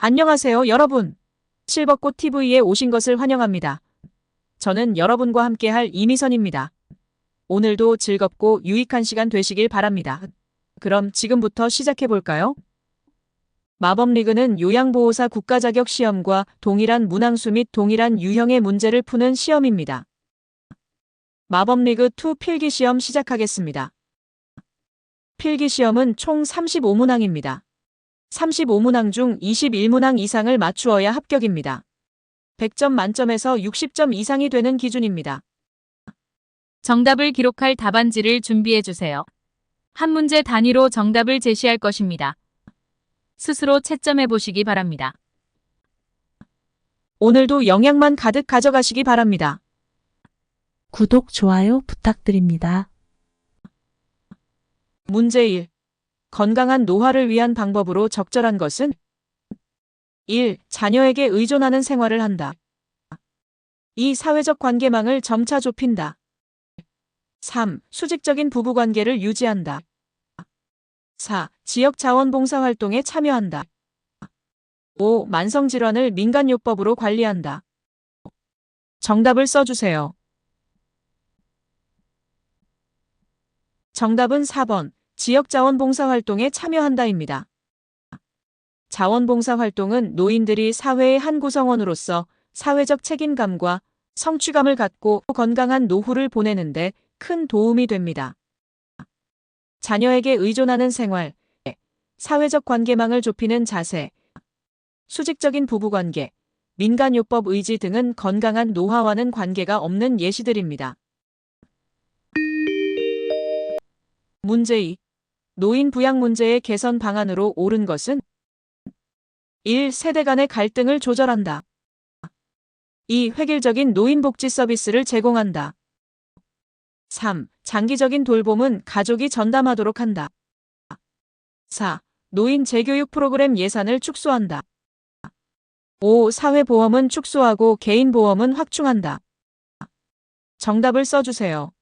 안녕하세요, 여러분. 실버꽃 TV에 오신 것을 환영합니다. 저는 여러분과 함께할 이미선입니다. 오늘도 즐겁고 유익한 시간 되시길 바랍니다. 그럼 지금부터 시작해볼까요? 마법리그는 요양보호사 국가자격 시험과 동일한 문항수 및 동일한 유형의 문제를 푸는 시험입니다. 마법리그2 필기시험 시작하겠습니다. 필기시험은 총 35문항입니다. 35문항 중 21문항 이상을 맞추어야 합격입니다. 100점 만점에서 60점 이상이 되는 기준입니다. 정답을 기록할 답안지를 준비해주세요. 한 문제 단위로 정답을 제시할 것입니다. 스스로 채점해 보시기 바랍니다. 오늘도 영양만 가득 가져가시기 바랍니다. 구독, 좋아요 부탁드립니다. 문제 1. 건강한 노화를 위한 방법으로 적절한 것은 1. 자녀에게 의존하는 생활을 한다. 2. 사회적 관계망을 점차 좁힌다. 3. 수직적인 부부관계를 유지한다. 4. 지역 자원봉사활동에 참여한다. 5. 만성질환을 민간요법으로 관리한다. 정답을 써주세요. 정답은 4번. 지역 자원봉사활동에 참여한다입니다. 자원봉사활동은 노인들이 사회의 한 구성원으로서 사회적 책임감과 성취감을 갖고 건강한 노후를 보내는데 큰 도움이 됩니다. 자녀에게 의존하는 생활, 사회적 관계망을 좁히는 자세, 수직적인 부부관계, 민간요법 의지 등은 건강한 노화와는 관계가 없는 예시들입니다. 문제 2. 노인 부양 문제의 개선 방안으로 옳은 것은 1. 세대 간의 갈등을 조절한다. 2. 획일적인 노인복지 서비스를 제공한다. 3. 장기적인 돌봄은 가족이 전담하도록 한다. 4. 노인 재교육 프로그램 예산을 축소한다. 5. 사회보험은 축소하고 개인보험은 확충한다. 정답을 써주세요.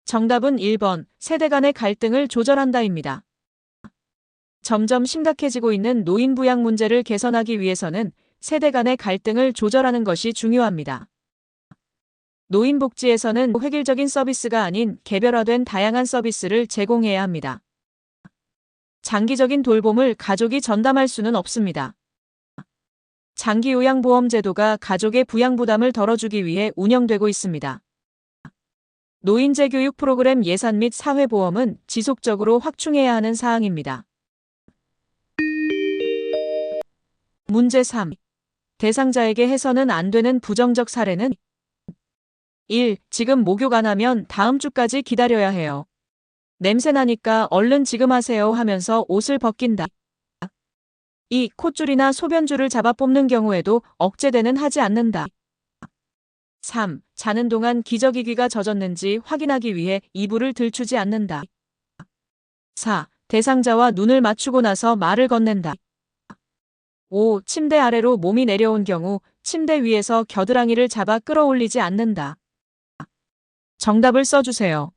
정답은 1번, 세대 간의 갈등을 조절한다입니다. 점점 심각해지고 있는 노인 부양 문제를 개선하기 위해서는 세대 간의 갈등을 조절하는 것이 중요합니다. 노인복지에서는 획일적인 서비스가 아닌 개별화된 다양한 서비스를 제공해야 합니다. 장기적인 돌봄을 가족이 전담할 수는 없습니다. 장기요양보험 제도가 가족의 부양 부담을 덜어주기 위해 운영되고 있습니다. 노인재 교육 프로그램 예산 및 사회보험은 지속적으로 확충해야 하는 사항입니다. 문제 3. 대상자에게 해서는 안 되는 부정적 사례는 1. 지금 목욕 안 하면 다음 주까지 기다려야 해요. 냄새 나니까 얼른 지금 하세요 하면서 옷을 벗긴다. 2. 콧줄이나 소변줄을 잡아 뽑는 경우에도 억제되는 하지 않는다. 3. 자는 동안 기저귀가 젖었는지 확인하기 위해 이불을 들추지 않는다. 4. 대상자와 눈을 맞추고 나서 말을 건넨다. 5. 침대 아래로 몸이 내려온 경우 침대 위에서 겨드랑이를 잡아 끌어올리지 않는다. 정답을 써주세요.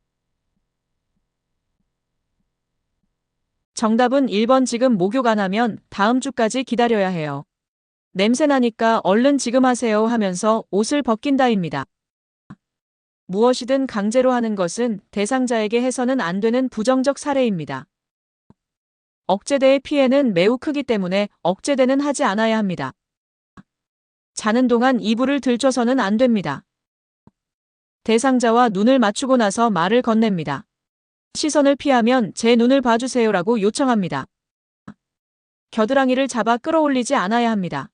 정답은 1번 지금 목욕 안 하면 다음 주까지 기다려야 해요. 냄새 나니까 얼른 지금 하세요 하면서 옷을 벗긴다입니다. 무엇이든 강제로 하는 것은 대상자에게 해서는 안 되는 부정적 사례입니다. 억제대의 피해는 매우 크기 때문에 억제대는 하지 않아야 합니다. 자는 동안 이불을 들춰서는 안 됩니다. 대상자와 눈을 맞추고 나서 말을 건넵니다. 시선을 피하면 제 눈을 봐주세요라고 요청합니다. 겨드랑이를 잡아 끌어올리지 않아야 합니다.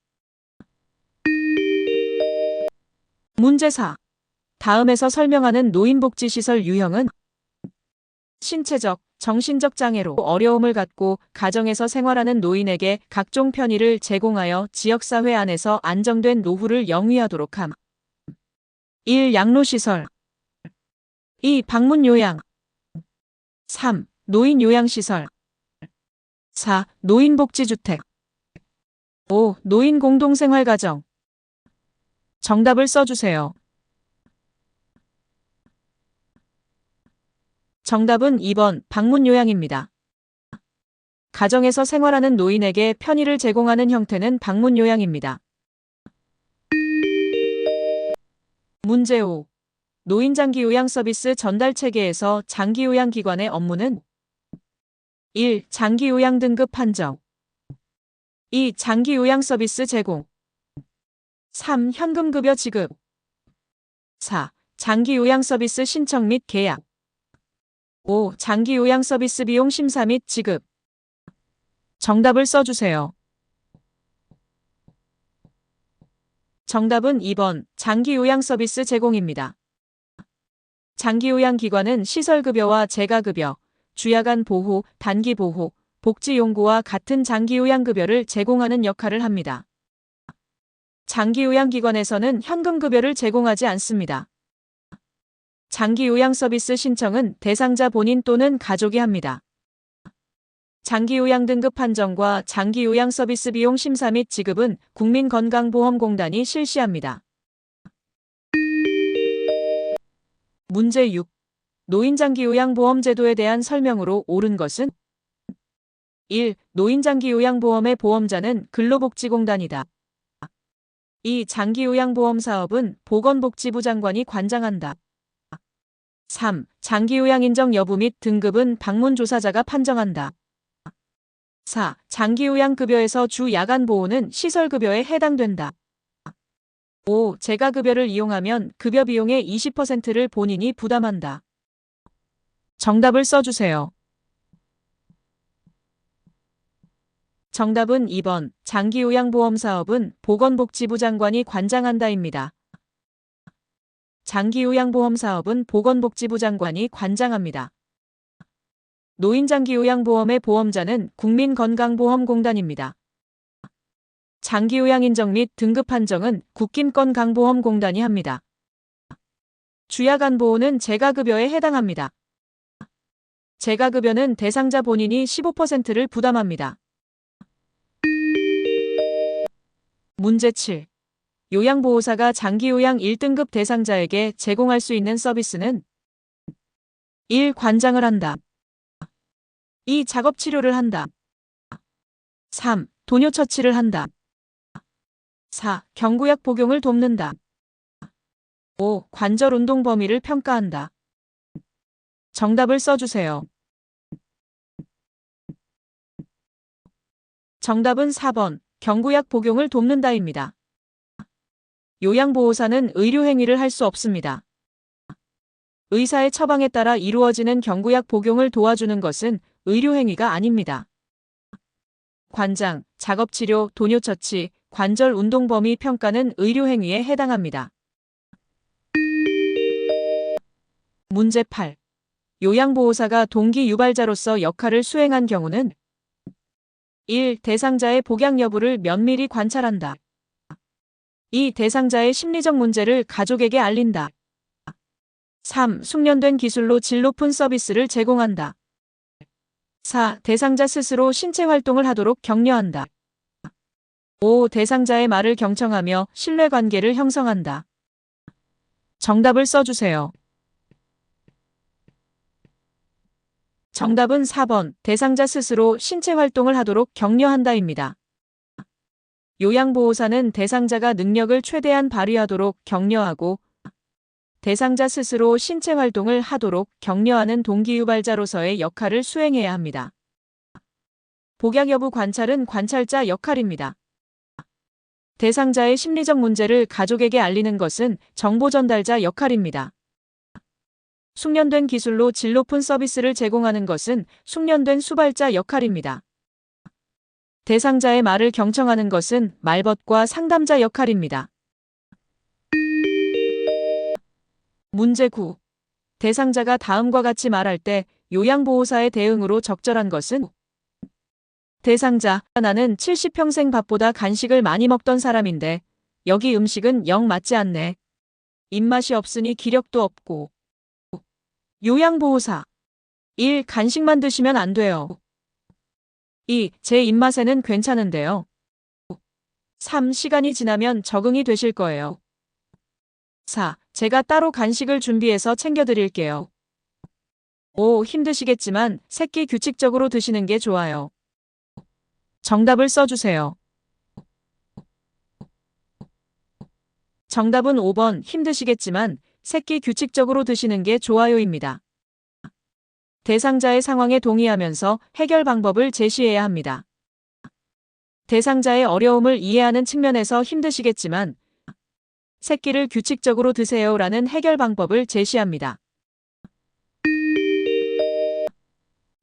문제 4. 다음에서 설명하는 노인복지시설 유형은 신체적, 정신적 장애로 어려움을 갖고 가정에서 생활하는 노인에게 각종 편의를 제공하여 지역사회 안에서 안정된 노후를 영위하도록 함. 1. 양로시설 2. 방문요양 3. 노인요양시설 4. 노인복지주택 5. 노인공동생활가정 정답을 써주세요. 정답은 2번 방문요양입니다. 가정에서 생활하는 노인에게 편의를 제공하는 형태는 방문 요양입니다. 문제 5. 노인 장기 요양 서비스 전달 체계에서 장기 요양 기관의 업무는 1. 장기 요양 등급 판정 2. 장기 요양 서비스 제공 3. 현금 급여 지급 4. 장기 요양 서비스 신청 및 계약 5. 장기 요양 서비스 비용 심사 및 지급. 정답을 써주세요. 정답은 2번 장기 요양 서비스 제공입니다. 장기 요양 기관은 시설급여와 재가급여, 주야간 보호, 단기 보호, 복지 용구와 같은 장기 요양 급여를 제공하는 역할을 합니다. 장기 요양 기관에서는 현금 급여를 제공하지 않습니다. 장기 요양 서비스 신청은 대상자 본인 또는 가족이 합니다. 장기 요양 등급 판정과 장기 요양 서비스 비용 심사 및 지급은 국민건강보험공단이 실시합니다. 문제 6. 노인장기 요양보험 제도에 대한 설명으로 옳은 것은 1. 노인장기 요양보험의 보험자는 근로복지공단이다. 2. 장기 요양보험 사업은 보건복지부 장관이 관장한다. 3. 장기 요양 인정 여부 및 등급은 방문 조사자가 판정한다. 4. 장기 요양 급여에서 주 야간 보호는 시설 급여에 해당된다. 5. 재가 급여를 이용하면 급여 비용의 20%를 본인이 부담한다. 정답을 써주세요. 정답은 2번 장기 요양 보험 사업은 보건복지부 장관이 관장한다입니다. 장기 요양보험 사업은 보건복지부 장관이 관장합니다. 노인장기 요양보험의 보험자는 국민건강보험공단입니다. 장기 요양 인정 및 등급 판정은 국민건강보험공단이 합니다. 주야간 보호는 재가급여에 해당합니다. 재가급여는 대상자 본인이 15%를 부담합니다. 문제 7. 요양보호사가 장기요양 1등급 대상자에게 제공할 수 있는 서비스는 1. 관장을 한다. 2. 작업치료를 한다. 3. 도뇨처치를 한다. 4. 경구약 복용을 돕는다. 5. 관절 운동 범위를 평가한다. 정답을 써주세요. 정답은 4번 경구약 복용을 돕는다입니다. 요양보호사는 의료행위를 할 수 없습니다. 의사의 처방에 따라 이루어지는 경구약 복용을 도와주는 것은 의료행위가 아닙니다. 관장, 작업치료, 도뇨처치, 관절 운동 범위 평가는 의료행위에 해당합니다. 문제 8. 요양보호사가 동기 유발자로서 역할을 수행한 경우는 1. 대상자의 복약 여부를 면밀히 관찰한다. 2. 대상자의 심리적 문제를 가족에게 알린다. 3. 숙련된 기술로 질 높은 서비스를 제공한다. 4. 대상자 스스로 신체 활동을 하도록 격려한다. 5. 대상자의 말을 경청하며 신뢰관계를 형성한다. 정답을 써주세요. 정답은 4번 대상자 스스로 신체 활동을 하도록 격려한다입니다. 요양보호사는 대상자가 능력을 최대한 발휘하도록 격려하고 대상자 스스로 신체 활동을 하도록 격려하는 동기유발자로서의 역할을 수행해야 합니다. 복약 여부 관찰은 관찰자 역할입니다. 대상자의 심리적 문제를 가족에게 알리는 것은 정보 전달자 역할입니다. 숙련된 기술로 질 높은 서비스를 제공하는 것은 숙련된 수발자 역할입니다. 대상자의 말을 경청하는 것은 말벗과 상담자 역할입니다. 문제 9. 대상자가 다음과 같이 말할 때 요양보호사의 대응으로 적절한 것은 대상자, 나는 70평생 밥보다 간식을 많이 먹던 사람인데 여기 음식은 영 맞지 않네. 입맛이 없으니 기력도 없고. 요양보호사 1. 간식만 드시면 안 돼요. 2. 제 입맛에는 괜찮은데요. 3. 시간이 지나면 적응이 되실 거예요. 4. 제가 따로 간식을 준비해서 챙겨드릴게요. 5. 힘드시겠지만 새끼 규칙적으로 드시는 게 좋아요. 정답을 써주세요. 정답은 5번 힘드시겠지만 새끼 규칙적으로 드시는 게 좋아요입니다. 대상자의 상황에 동의하면서 해결 방법을 제시해야 합니다. 대상자의 어려움을 이해하는 측면에서 힘드시겠지만 새끼를 규칙적으로 드세요라는 해결 방법을 제시합니다.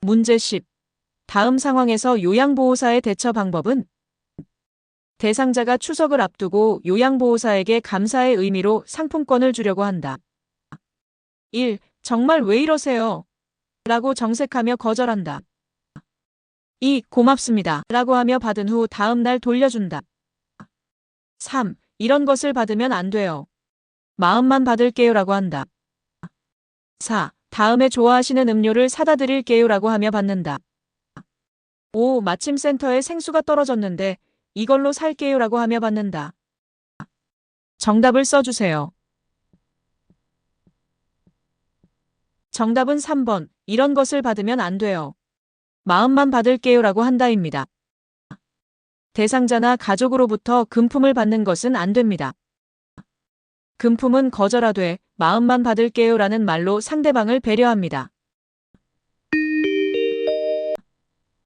문제 10. 다음 상황에서 요양보호사의 대처 방법은 대상자가 추석을 앞두고 요양보호사에게 감사의 의미로 상품권을 주려고 한다. 1. 정말 왜 이러세요? 라고 정색하며 거절한다. 2. 고맙습니다. 라고 하며 받은 후 다음 날 돌려준다. 3. 이런 것을 받으면 안 돼요. 마음만 받을게요 라고 한다. 4. 다음에 좋아하시는 음료를 사다 드릴게요 라고 하며 받는다. 5. 마침 센터에 생수가 떨어졌는데 이걸로 살게요 라고 하며 받는다. 정답을 써주세요. 정답은 3번. 이런 것을 받으면 안 돼요. 마음만 받을게요 라고 한다입니다. 대상자나 가족으로부터 금품을 받는 것은 안 됩니다. 금품은 거절하되 마음만 받을게요 라는 말로 상대방을 배려합니다.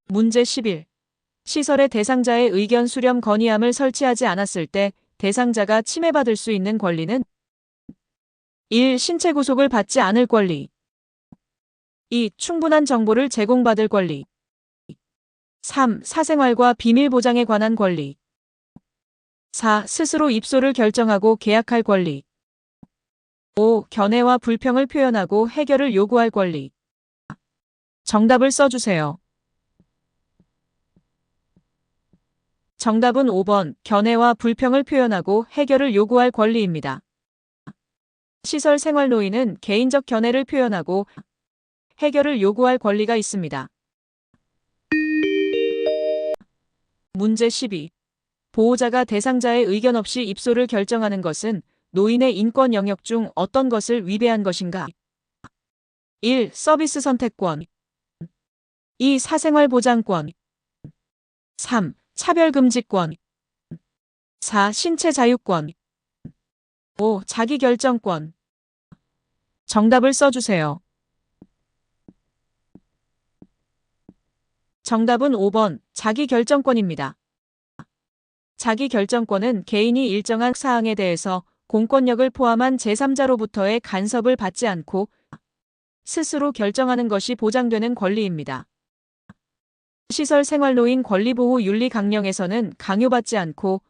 문제 11. 시설에 대상자의 의견 수렴 건의함을 설치하지 않았을 때 대상자가 침해받을 수 있는 권리는 1. 신체 구속을 받지 않을 권리. 2. 충분한 정보를 제공받을 권리. 3. 사생활과 비밀 보장에 관한 권리. 4. 스스로 입소를 결정하고 계약할 권리. 5. 견해와 불평을 표현하고 해결을 요구할 권리. 정답을 써주세요. 정답은 5번. 견해와 불평을 표현하고 해결을 요구할 권리입니다. 시설 생활노인은 개인적 견해를 표현하고 해결을 요구할 권리가 있습니다. 문제 12. 보호자가 대상자의 의견 없이 입소를 결정하는 것은 노인의 인권 영역 중 어떤 것을 위배한 것인가? 1. 서비스 선택권. 2. 사생활 보장권. 3. 차별금지권. 4. 신체 자유권. 5. 자기결정권. 정답을 써주세요. 정답은 5번 자기결정권입니다. 자기결정권은 개인이 일정한 사항에 대해서 공권력을 포함한 제3자로부터의 간섭을 받지 않고 스스로 결정하는 것이 보장되는 권리입니다. 시설 생활노인 권리보호 윤리 강령에서는 강요받지 않고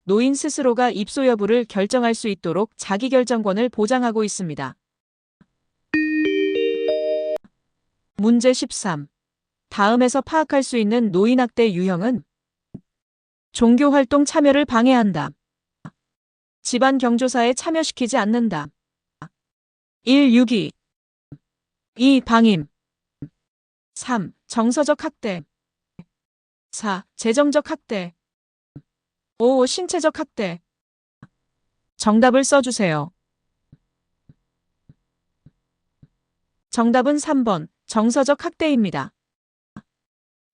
노인 스스로가 입소 여부를 결정할 수 있도록 자기결정권을 보장하고 있습니다. 문제 13. 다음에서 파악할 수 있는 노인학대 유형은 종교활동 참여를 방해한다. 집안 경조사에 참여시키지 않는다. 1. 유기. 2. 방임. 3. 정서적 학대. 4. 재정적 학대. 5. 신체적 학대. 정답을 써주세요. 정답은 3번 정서적 학대입니다.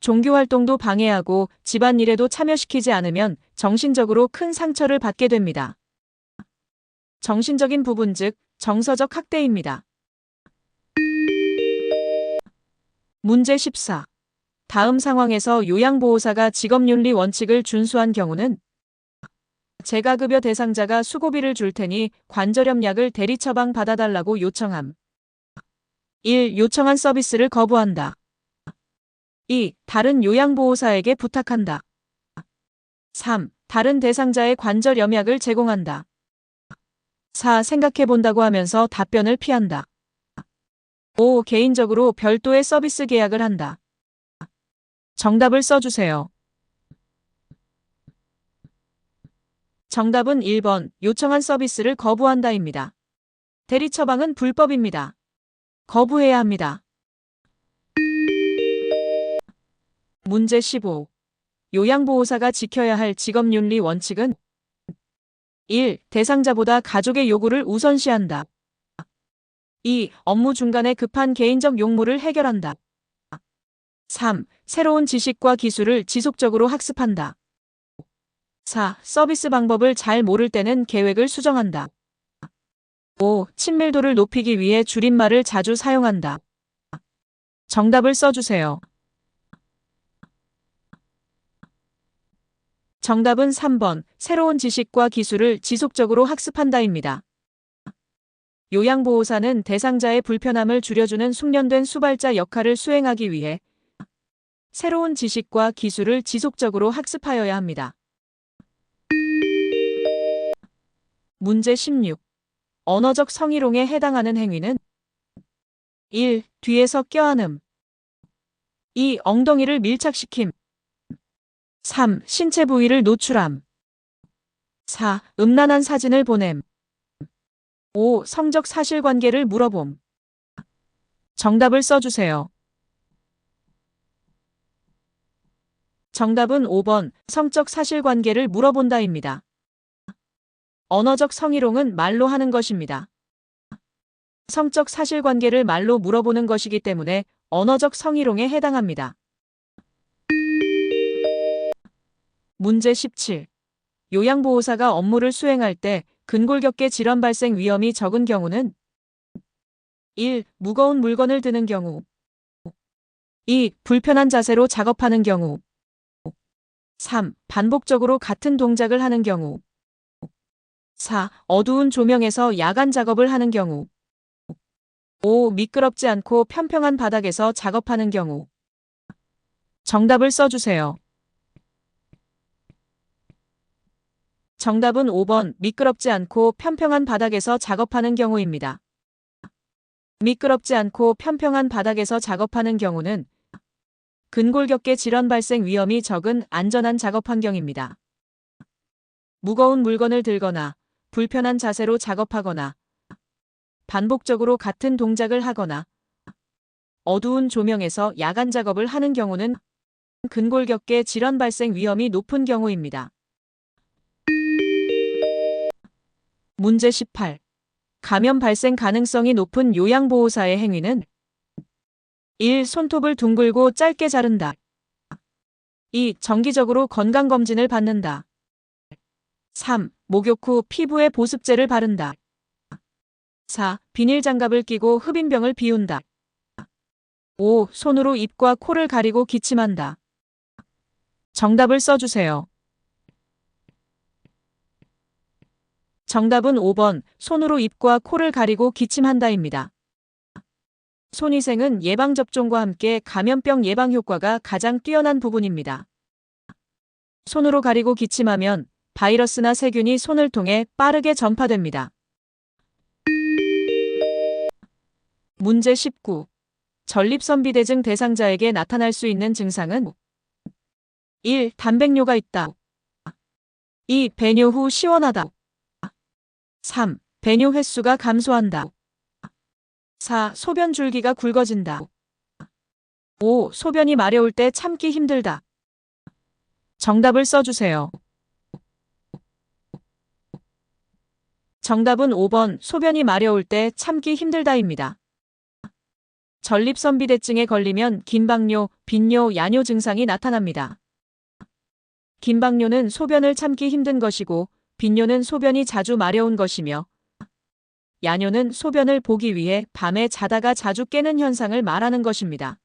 종교활동도 방해하고 집안일에도 참여시키지 않으면 정신적으로 큰 상처를 받게 됩니다. 정신적인 부분 즉 정서적 학대입니다. 문제 14. 다음 상황에서 요양보호사가 직업윤리 원칙을 준수한 경우는 재가급여 대상자가 수고비를 줄 테니 관절염 약을 대리 처방 받아달라고 요청함. 1. 요청한 서비스를 거부한다. 2. 다른 요양보호사에게 부탁한다. 3. 다른 대상자의 관절염약을 제공한다. 4. 생각해본다고 하면서 답변을 피한다. 5. 개인적으로 별도의 서비스 계약을 한다. 정답을 써주세요. 정답은 1번 요청한 서비스를 거부한다입니다. 대리 처방은 불법입니다. 거부해야 합니다. 문제 15. 요양보호사가 지켜야 할 직업윤리 원칙은 1. 대상자보다 가족의 요구를 우선시한다. 2. 업무 중간에 급한 개인적 용무를 해결한다. 3. 새로운 지식과 기술을 지속적으로 학습한다. 4. 서비스 방법을 잘 모를 때는 계획을 수정한다. 5. 친밀도를 높이기 위해 줄임말을 자주 사용한다. 정답을 써주세요. 정답은 3번. 새로운 지식과 기술을 지속적으로 학습한다입니다. 요양보호사는 대상자의 불편함을 줄여주는 숙련된 수발자 역할을 수행하기 위해 새로운 지식과 기술을 지속적으로 학습하여야 합니다. 문제 16. 언어적 성희롱에 해당하는 행위는 1. 뒤에서 껴안음 2. 엉덩이를 밀착시킴 3. 신체 부위를 노출함 4. 음란한 사진을 보냄 5. 성적 사실관계를 물어봄. 정답을 써주세요. 정답은 5번 성적 사실관계를 물어본다입니다. 언어적 성희롱은 말로 하는 것입니다. 성적 사실관계를 말로 물어보는 것이기 때문에 언어적 성희롱에 해당합니다. 문제 17. 요양보호사가 업무를 수행할 때 근골격계 질환 발생 위험이 적은 경우는 1. 무거운 물건을 드는 경우 2. 불편한 자세로 작업하는 경우 3. 반복적으로 같은 동작을 하는 경우 4. 어두운 조명에서 야간 작업을 하는 경우 5. 미끄럽지 않고 평평한 바닥에서 작업하는 경우 정답을 써주세요. 정답은 5번 미끄럽지 않고 평평한 바닥에서 작업하는 경우입니다. 미끄럽지 않고 평평한 바닥에서 작업하는 경우는 근골격계 질환 발생 위험이 적은 안전한 작업 환경입니다. 무거운 물건을 들거나 불편한 자세로 작업하거나 반복적으로 같은 동작을 하거나 어두운 조명에서 야간 작업을 하는 경우는 근골격계 질환 발생 위험이 높은 경우입니다. 문제 18. 감염 발생 가능성이 높은 요양보호사의 행위는 1. 손톱을 둥글고 짧게 자른다. 2. 정기적으로 건강검진을 받는다. 3. 목욕 후 피부에 보습제를 바른다. 4. 비닐장갑을 끼고 흡인병을 비운다. 5. 손으로 입과 코를 가리고 기침한다. 정답을 써주세요. 정답은 5번 손으로 입과 코를 가리고 기침한다입니다. 손위생은 예방접종과 함께 감염병 예방 효과가 가장 뛰어난 부분입니다. 손으로 가리고 기침하면 바이러스나 세균이 손을 통해 빠르게 전파됩니다. 문제 19. 전립선비대증 대상자에게 나타날 수 있는 증상은 1. 단백뇨가 있다. 2. 배뇨 후 시원하다. 3. 배뇨 횟수가 감소한다. 4. 소변 줄기가 굵어진다. 5. 소변이 마려울 때 참기 힘들다. 정답을 써주세요. 정답은 5번 소변이 마려울 때 참기 힘들다입니다. 전립선비대증에 걸리면 긴박뇨, 빈뇨, 야뇨 증상이 나타납니다. 긴박뇨는 소변을 참기 힘든 것이고 빈뇨는 소변이 자주 마려운 것이며 야뇨는 소변을 보기 위해 밤에 자다가 자주 깨는 현상을 말하는 것입니다.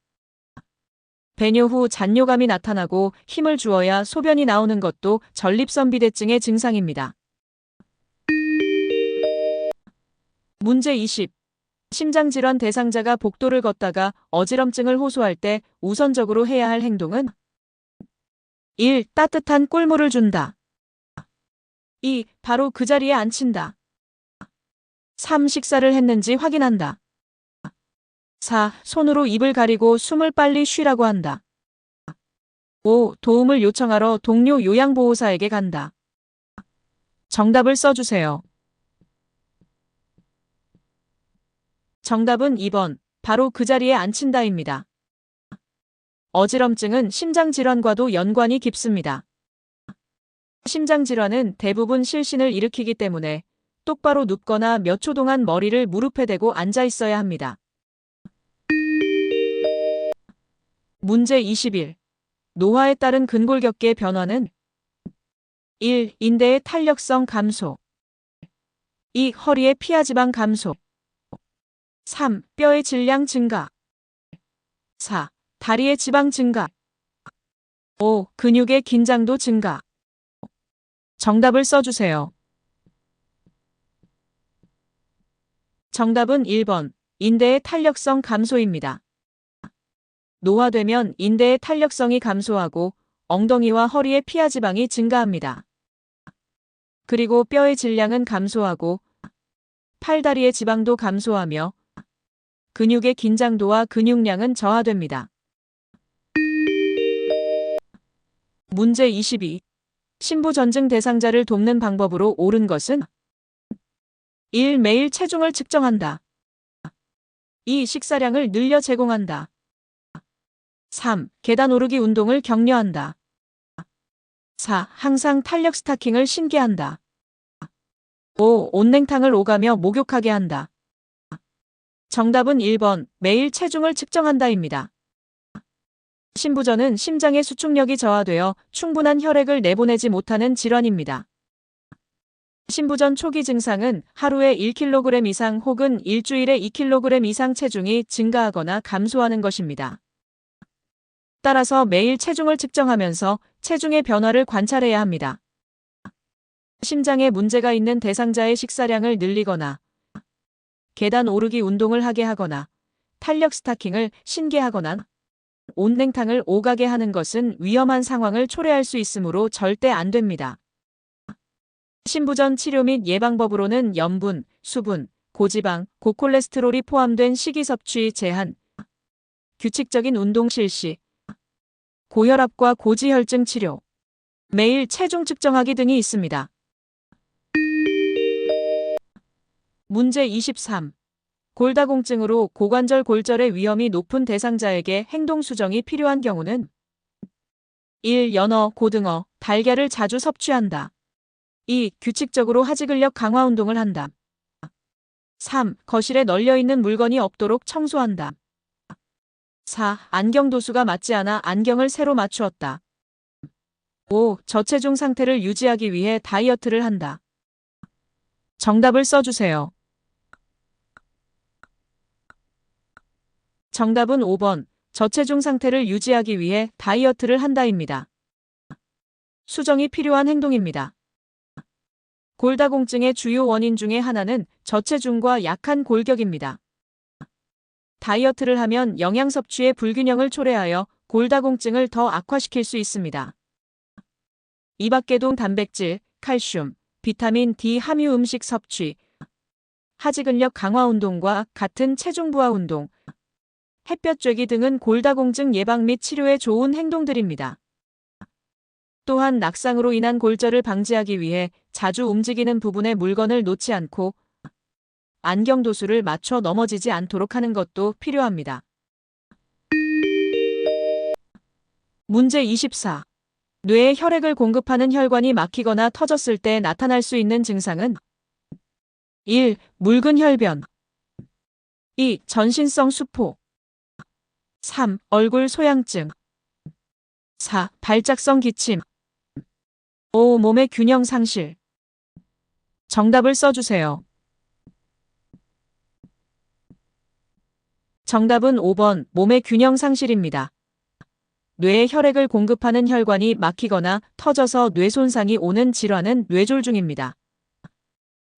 배뇨 후 잔뇨감이 나타나고 힘을 주어야 소변이 나오는 것도 전립선비대증의 증상입니다. 문제 20. 심장질환 대상자가 복도를 걷다가 어지럼증을 호소할 때 우선적으로 해야 할 행동은 1. 따뜻한 꿀물을 준다. 2. 바로 그 자리에 앉힌다. 3. 식사를 했는지 확인한다. 4. 손으로 입을 가리고 숨을 빨리 쉬라고 한다. 5. 도움을 요청하러 동료 요양보호사에게 간다. 정답을 써주세요. 정답은 2번 바로 그 자리에 앉힌다입니다. 어지럼증은 심장질환과도 연관이 깊습니다. 심장질환은 대부분 실신을 일으키기 때문에 똑바로 눕거나 몇 초 동안 머리를 무릎에 대고 앉아 있어야 합니다. 문제 21. 노화에 따른 근골격계의 변화는 1. 인대의 탄력성 감소. 2. 허리의 피하지방 감소. 3. 뼈의 질량 증가. 4. 다리의 지방 증가. 5. 근육의 긴장도 증가. 정답을 써주세요. 정답은 1번. 인대의 탄력성 감소입니다. 노화되면 인대의 탄력성이 감소하고 엉덩이와 허리의 피하지방이 증가합니다. 그리고 뼈의 질량은 감소하고 팔다리의 지방도 감소하며 근육의 긴장도와 근육량은 저하됩니다. 문제 22. 신부전증 대상자를 돕는 방법으로 옳은 것은 1. 매일 체중을 측정한다. 2. 식사량을 늘려 제공한다. 3. 계단 오르기 운동을 격려한다. 4. 항상 탄력 스타킹을 신게 한다. 5. 온냉탕을 오가며 목욕하게 한다. 정답은 1번. 매일 체중을 측정한다입니다. 신부전은 심장의 수축력이 저하되어 충분한 혈액을 내보내지 못하는 질환입니다. 신부전 초기 증상은 하루에 1kg 이상 혹은 일주일에 2kg 이상 체중이 증가하거나 감소하는 것입니다. 따라서 매일 체중을 측정하면서 체중의 변화를 관찰해야 합니다. 심장에 문제가 있는 대상자의 식사량을 늘리거나 계단 오르기 운동을 하게 하거나 탄력 스타킹을 신게 하거나 온냉탕을 오가게 하는 것은 위험한 상황을 초래할 수 있으므로 절대 안 됩니다. 신부전 치료 및 예방법으로는 염분, 수분, 고지방, 고콜레스테롤이 포함된 식이 섭취 제한, 규칙적인 운동 실시, 고혈압과 고지혈증 치료, 매일 체중 측정하기 등이 있습니다. 문제 23. 골다공증으로 고관절 골절의 위험이 높은 대상자에게 행동 수정이 필요한 경우는 1. 연어, 고등어, 달걀을 자주 섭취한다. 2. 규칙적으로 하지 근력 강화 운동을 한다. 3. 거실에 널려있는 물건이 없도록 청소한다. 4. 안경 도수가 맞지 않아 안경을 새로 맞추었다. 5. 저체중 상태를 유지하기 위해 다이어트를 한다. 정답을 써주세요. 정답은 5번. 저체중 상태를 유지하기 위해 다이어트를 한다입니다. 수정이 필요한 행동입니다. 골다공증의 주요 원인 중에 하나는 저체중과 약한 골격입니다. 다이어트를 하면 영양 섭취의 불균형을 초래하여 골다공증을 더 악화시킬 수 있습니다. 이 밖에도 단백질, 칼슘, 비타민 D 함유 음식 섭취, 하지 근력 강화 운동과 같은 체중 부하 운동, 햇볕 쬐기 등은 골다공증 예방 및 치료에 좋은 행동들입니다. 또한 낙상으로 인한 골절을 방지하기 위해 자주 움직이는 부분에 물건을 놓지 않고 안경 도수를 맞춰 넘어지지 않도록 하는 것도 필요합니다. 문제 24. 뇌에 혈액을 공급하는 혈관이 막히거나 터졌을 때 나타날 수 있는 증상은 1. 묽은 혈변. 2. 전신성 수포. 3. 얼굴 소양증. 4. 발작성 기침. 5. 몸의 균형 상실. 정답을 써주세요. 정답은 5번 몸의 균형 상실입니다. 뇌에 혈액을 공급하는 혈관이 막히거나 터져서 뇌 손상이 오는 질환은 뇌졸중입니다.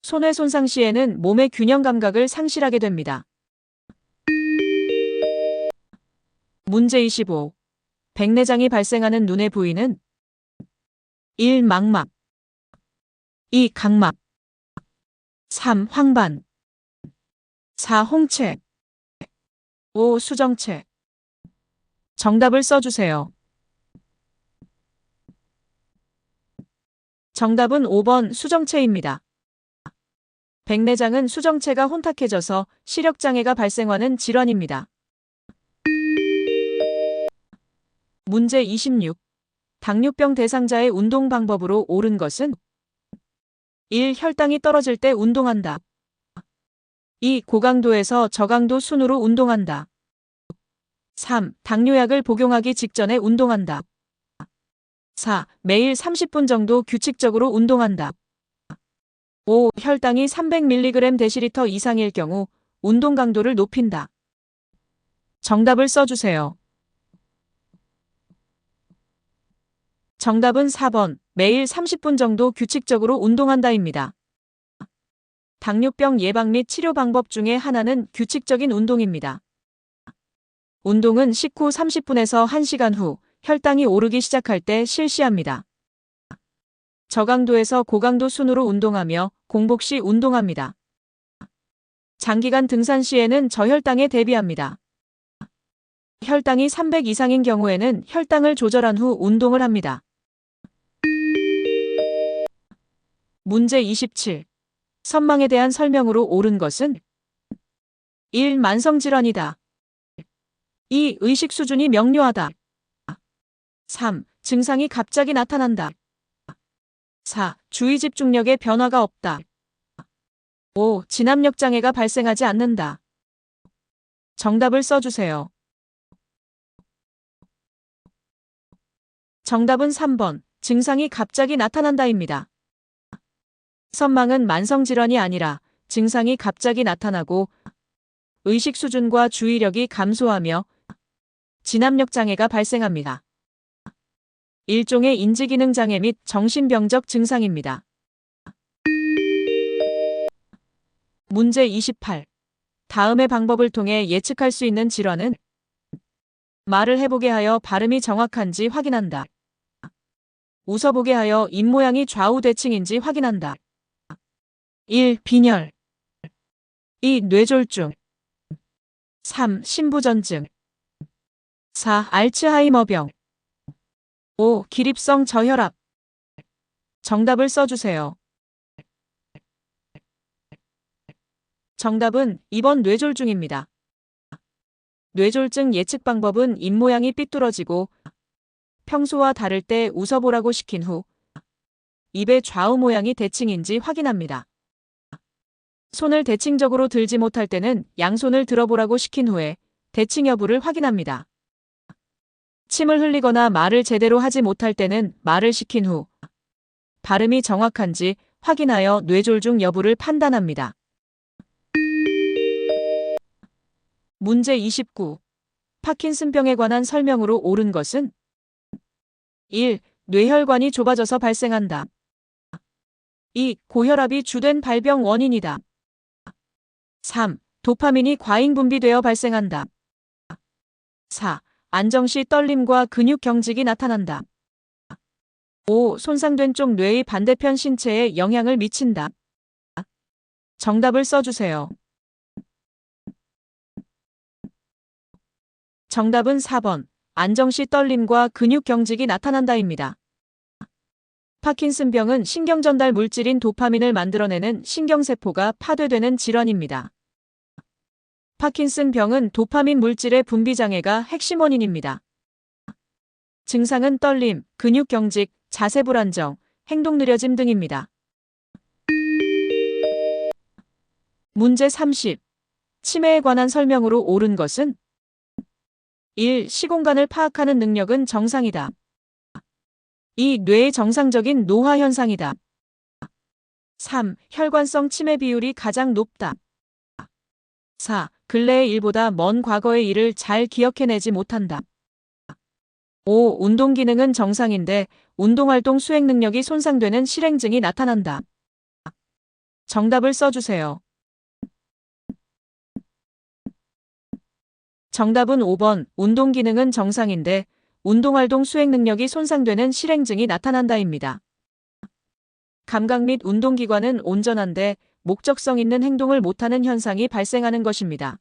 손해 손상 시에는 몸의 균형 감각을 상실하게 됩니다. 문제 25. 백내장이 발생하는 눈의 부위는 1. 망막. 2. 각막. 3. 황반. 4. 홍채. 5. 수정체. 정답을 써주세요. 정답은 5번 수정체입니다. 백내장은 수정체가 혼탁해져서 시력장애가 발생하는 질환입니다. 문제 26. 당뇨병 대상자의 운동 방법으로 옳은 것은 1. 혈당이 떨어질 때 운동한다. 2. 고강도에서 저강도 순으로 운동한다. 3. 당뇨약을 복용하기 직전에 운동한다. 4. 매일 30분 정도 규칙적으로 운동한다. 5. 혈당이 300mg/dL 이상일 경우 운동 강도를 높인다. 정답을 써주세요. 정답은 4번. 매일 30분 정도 규칙적으로 운동한다입니다. 당뇨병 예방 및 치료 방법 중에 하나는 규칙적인 운동입니다. 운동은 식후 30분에서 1시간 후 혈당이 오르기 시작할 때 실시합니다. 저강도에서 고강도 순으로 운동하며 공복 시 운동합니다. 장기간 등산 시에는 저혈당에 대비합니다. 혈당이 300 이상인 경우에는 혈당을 조절한 후 운동을 합니다. 문제 27. 선망에 대한 설명으로 옳은 것은 1. 만성질환이다. 2. 의식 수준이 명료하다. 3. 증상이 갑자기 나타난다. 4. 주의 집중력에 변화가 없다. 5. 진압력 장애가 발생하지 않는다. 정답을 써주세요. 정답은 3번. 증상이 갑자기 나타난다입니다. 선망은 만성질환이 아니라 증상이 갑자기 나타나고 의식 수준과 주의력이 감소하며 진압력 장애가 발생합니다. 일종의 인지기능 장애 및 정신병적 증상입니다. 문제 28. 다음의 방법을 통해 예측할 수 있는 질환은 말을 해보게 하여 발음이 정확한지 확인한다. 웃어보게 하여 입모양이 좌우대칭인지 확인한다. 1. 빈혈 2. 뇌졸중 3. 신부전증 4. 알츠하이머병 5. 기립성 저혈압. 정답을 써주세요. 정답은 2번 뇌졸중입니다. 뇌졸중 예측 방법은 입모양이 삐뚤어지고 평소와 다를 때 웃어보라고 시킨 후 입의 좌우 모양이 대칭인지 확인합니다. 손을 대칭적으로 들지 못할 때는 양손을 들어보라고 시킨 후에 대칭 여부를 확인합니다. 침을 흘리거나 말을 제대로 하지 못할 때는 말을 시킨 후 발음이 정확한지 확인하여 뇌졸중 여부를 판단합니다. 문제 29. 파킨슨병에 관한 설명으로 옳은 것은 1. 뇌혈관이 좁아져서 발생한다. 2. 고혈압이 주된 발병 원인이다. 3. 도파민이 과잉 분비되어 발생한다. 4. 안정시 떨림과 근육 경직이 나타난다. 5. 손상된 쪽 뇌의 반대편 신체에 영향을 미친다. 정답을 써주세요. 정답은 4번. 안정시 떨림과 근육 경직이 나타난다입니다. 파킨슨병은 신경전달 물질인 도파민을 만들어내는 신경세포가 파괴되는 질환입니다. 파킨슨병은 도파민 물질의 분비장애가 핵심 원인입니다. 증상은 떨림, 근육 경직, 자세 불안정, 행동 느려짐 등입니다. 문제 30. 치매에 관한 설명으로 옳은 것은 1. 시공간을 파악하는 능력은 정상이다. 2. 뇌의 정상적인 노화 현상이다. 3. 혈관성 치매 비율이 가장 높다. 4. 근래의 일보다 먼 과거의 일을 잘 기억해내지 못한다. 5. 운동 기능은 정상인데 운동활동 수행 능력이 손상되는 실행증이 나타난다. 정답을 써주세요. 정답은 5번. 운동 기능은 정상인데 운동활동 수행 능력이 손상되는 실행증이 나타난다입니다. 감각 및 운동기관은 온전한데 목적성 있는 행동을 못하는 현상이 발생하는 것입니다.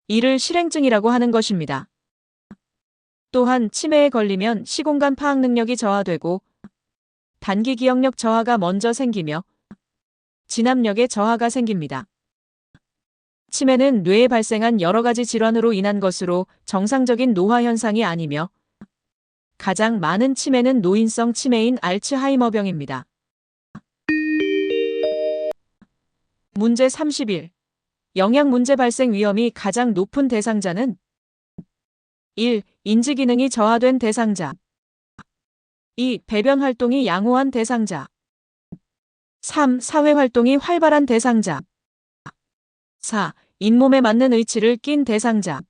이를 실행증이라고 하는 것입니다. 또한 치매에 걸리면 시공간 파악 능력이 저하되고 단기 기억력 저하가 먼저 생기며 진압력의 저하가 생깁니다. 치매는 뇌에 발생한 여러 가지 질환으로 인한 것으로 정상적인 노화 현상이 아니며 가장 많은 치매는 노인성 치매인 알츠하이머병입니다. 문제 31. 영양 문제 발생 위험이 가장 높은 대상자는 1. 인지 기능이 저하된 대상자. 2. 배변 활동이 양호한 대상자. 3. 사회 활동이 활발한 대상자. 4. 잇몸에 맞는 의치를 낀 대상자.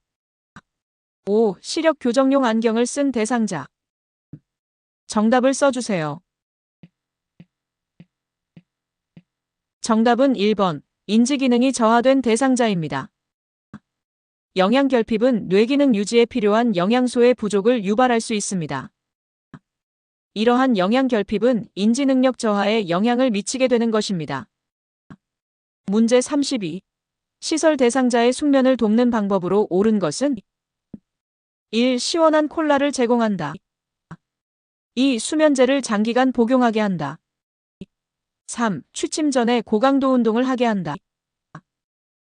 5. 시력 교정용 안경을 쓴 대상자. 정답을 써주세요. 정답은 1번, 인지 기능이 저하된 대상자입니다. 영양결핍은 뇌기능 유지에 필요한 영양소의 부족을 유발할 수 있습니다. 이러한 영양결핍은 인지능력 저하에 영향을 미치게 되는 것입니다. 문제 32. 시설 대상자의 숙면을 돕는 방법으로 옳은 것은 1. 시원한 콜라를 제공한다. 2. 수면제를 장기간 복용하게 한다. 3. 취침 전에 고강도 운동을 하게 한다.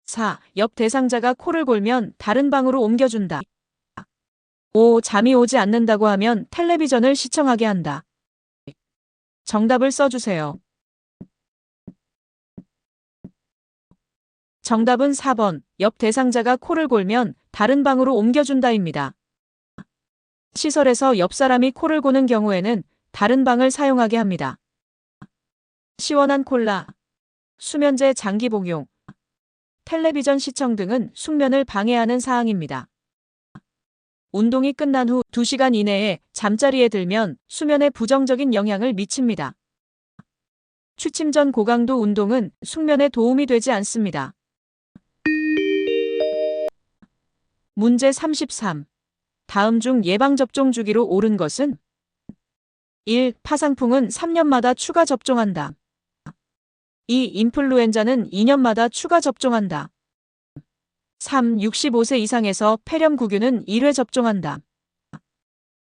4. 옆 대상자가 코를 골면 다른 방으로 옮겨준다. 5. 잠이 오지 않는다고 하면 텔레비전을 시청하게 한다. 정답을 써주세요. 정답은 4번, 옆 대상자가 코를 골면 다른 방으로 옮겨준다입니다. 시설에서 옆 사람이 코를 고는 경우에는 다른 방을 사용하게 합니다. 시원한 콜라, 수면제 장기 복용, 텔레비전 시청 등은 숙면을 방해하는 사항입니다. 운동이 끝난 후 2시간 이내에 잠자리에 들면 수면에 부정적인 영향을 미칩니다. 취침 전 고강도 운동은 숙면에 도움이 되지 않습니다. 문제 33. 다음 중 예방접종 주기로 옳은 것은 1. 파상풍은 3년마다 추가 접종한다. 2. 인플루엔자는 2년마다 추가 접종한다. 3. 65세 이상에서 폐렴구균은 1회 접종한다.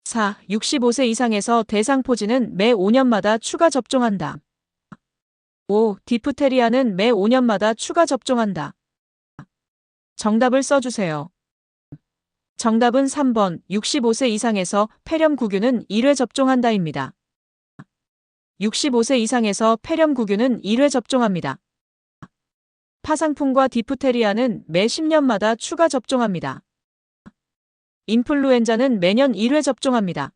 4. 65세 이상에서 대상포진은 매 5년마다 추가 접종한다. 5. 디프테리아는 매 5년마다 추가 접종한다. 정답을 써주세요. 정답은 3번, 65세 이상에서 폐렴구균은 1회 접종한다입니다. 65세 이상에서 폐렴구균은 1회 접종합니다. 파상풍과 디프테리아는 매 10년마다 추가 접종합니다. 인플루엔자는 매년 1회 접종합니다.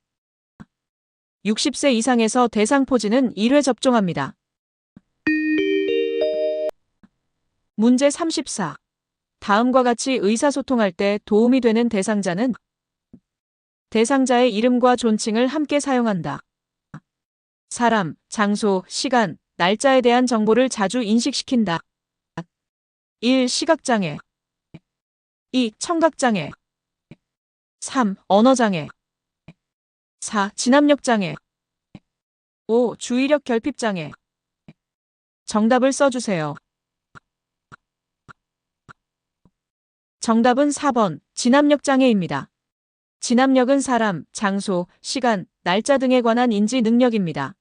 60세 이상에서 대상포진은 1회 접종합니다. 문제 34. 다음과 같이 의사소통할 때 도움이 되는 대상자는 대상자의 이름과 존칭을 함께 사용한다. 사람, 장소, 시간, 날짜에 대한 정보를 자주 인식시킨다. 1. 시각장애. 2. 청각장애. 3. 언어장애. 4. 진압력장애. 5. 주의력 결핍장애. 정답을 써주세요. 정답은 4번, 진압력장애입니다. 진압력은 사람, 장소, 시간, 날짜 등에 관한 인지 능력입니다.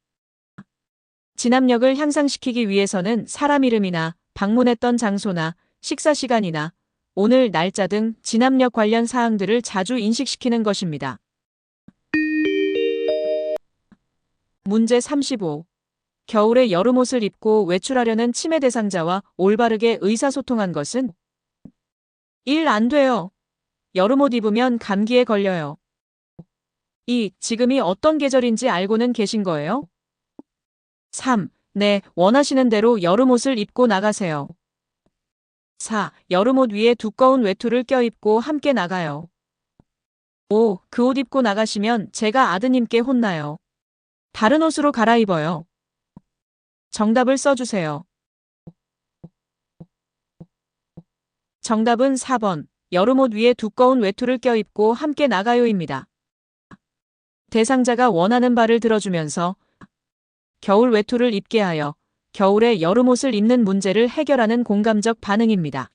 진압력을 향상시키기 위해서는 사람 이름이나 방문했던 장소나 식사 시간이나 오늘 날짜 등 진압력 관련 사항들을 자주 인식시키는 것입니다. 문제 35. 겨울에 여름옷을 입고 외출하려는 치매 대상자와 올바르게 의사소통한 것은 1. 안 돼요. 여름옷 입으면 감기에 걸려요. 2. 지금이 어떤 계절인지 알고는 계신 거예요? 3. 네, 원하시는 대로 여름옷을 입고 나가세요. 4. 여름옷 위에 두꺼운 외투를 껴입고 함께 나가요. 5. 그 옷 입고 나가시면 제가 아드님께 혼나요. 다른 옷으로 갈아입어요. 정답을 써주세요. 정답은 4번, 여름옷 위에 두꺼운 외투를 껴입고 함께 나가요입니다. 대상자가 원하는 바를 들어주면서 겨울 외투를 입게 하여 겨울에 여름옷을 입는 문제를 해결하는 공감적 반응입니다.